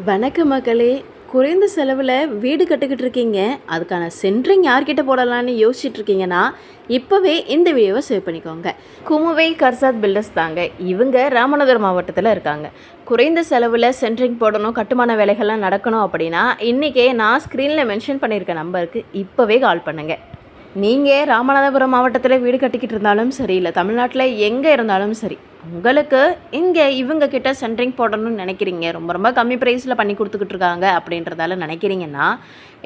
வணக்க மக்களே. குறைந்த செலவில் வீடு கட்டிக்கிட்டு இருக்கீங்க, அதுக்கான சென்ட்ரிங் யார்கிட்ட போடலான்னு யோசிச்சுட்டு இருக்கீங்கன்னா இப்போவே இந்த வீடியோவை சேவ் பண்ணிக்கோங்க. குமுவை கர்சாத் பில்டர்ஸ் தாங்க. இவங்க ராமநாதபுரம் மாவட்டத்தில் இருக்காங்க. குறைந்த செலவில் சென்ட்ரிங் போடணும், கட்டுமான வேலைகள்லாம் நடக்கணும் அப்படின்னா இன்றைக்கே நான் ஸ்க்ரீனில் மென்ஷன் பண்ணியிருக்க நம்பருக்கு இப்போவே கால் பண்ணுங்கள். நீங்கள் ராமநாதபுரம் மாவட்டத்தில் வீடு கட்டிக்கிட்டு இருந்தாலும் சரி, இல்லை தமிழ்நாட்டில் எங்கே இருந்தாலும் சரி, உங்களுக்கு இங்கே இவங்க கிட்ட சென்ட்ரிங் போடணும்னு நினைக்கிறீங்க, ரொம்ப கம்மி ப்ரைஸில் பண்ணி கொடுத்துக்கிட்டு இருக்காங்க அப்படின்றதால நினைக்கிறீங்கன்னா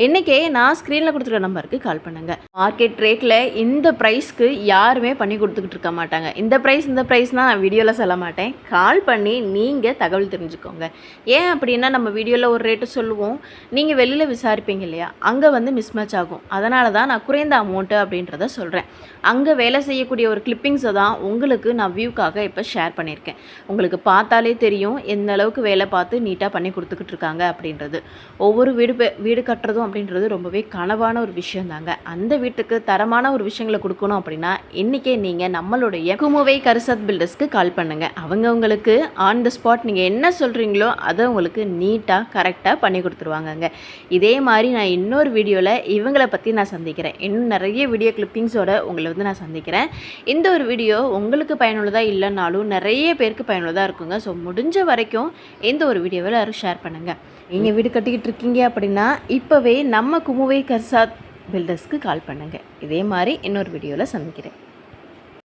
இன்றைக்கே நான் ஸ்க்ரீனில் கொடுத்துருக்க நம்பருக்கு கால் பண்ணுங்கள். மார்க்கெட் ரேட்டில் இந்த ப்ரைஸ்க்கு யாருமே பண்ணி கொடுத்துக்கிட்டு இருக்க மாட்டாங்க. இந்த ப்ரைஸ்னால் நான் வீடியோவில் சொல்ல மாட்டேன், கால் பண்ணி நீங்கள் தகவல் தெரிஞ்சுக்கோங்க. ஏன் அப்படின்னா நம்ம வீடியோவில் ஒரு ரேட்டு சொல்லுவோம், நீங்கள் வெளியில் விசாரிப்பீங்க இல்லையா, அங்கே மிஸ்மேட்ச் ஆகும். அதனால தான் நான் குறைந்த அமௌண்ட்டு அப்படின்றத சொல்கிறேன். அங்கே வேலை செய்யக்கூடிய ஒரு கிளிப்பிங்ஸை தான் உங்களுக்கு நான் வியூக்காக இப்போ ஷேர் பண்ணியிருக்கேன். உங்களுக்கு பார்த்தாலே தெரியும் எந்த அளவுக்கு வேலை பார்த்து நீட்டாக பண்ணி கொடுத்துக்கிட்டு இருக்காங்க அப்படின்றது. ஒவ்வொரு வீடு கட்டுறதும் அப்படின்றது ரொம்பவே கனவான ஒரு விஷயம் தாங்க. அந்த வீட்டுக்கு தரமான ஒரு விஷயங்களை கொடுக்கணும் அப்படின்னா இன்றைக்கே நீங்கள் நம்மளுடைய குமுவை கர்சாத் பில்டர்ஸ்க்கு கால் பண்ணுங்கள். அவங்க உங்களுக்கு ஆன் த ஸ்பாட் நீங்கள் என்ன சொல்கிறீங்களோ அதை உங்களுக்கு நீட்டாக கரெக்டாக பண்ணி கொடுத்துருவாங்கங்க. இதே மாதிரி நான் இன்னொரு வீடியோவில் இவங்களை பற்றி நான் சந்திக்கிறேன். இன்னும் நிறைய வீடியோ கிளிப்பிங்ஸோட உங்களை நான் சந்திக்கிறேன். இந்த ஒரு வீடியோ உங்களுக்கு பயனுள்ளதாக இல்லைனாலும் நிறைய பேருக்கு பயனுள்ளதாக இருக்குங்க. ஸோ முடிஞ்ச வரைக்கும் இந்த ஒரு வீடியோவை எல்லாரும் ஷேர் பண்ணுங்கள். நீங்கள் வீடு கட்டிக்கிட்டு இருக்கீங்க அப்படின்னா இப்போவே நம்ம குமுவை கர்சாத் பில்டர்ஸ்க்கு கால் பண்ணுங்கள். இதே மாதிரி இன்னொரு வீடியோவில் சந்திக்கிறேன்.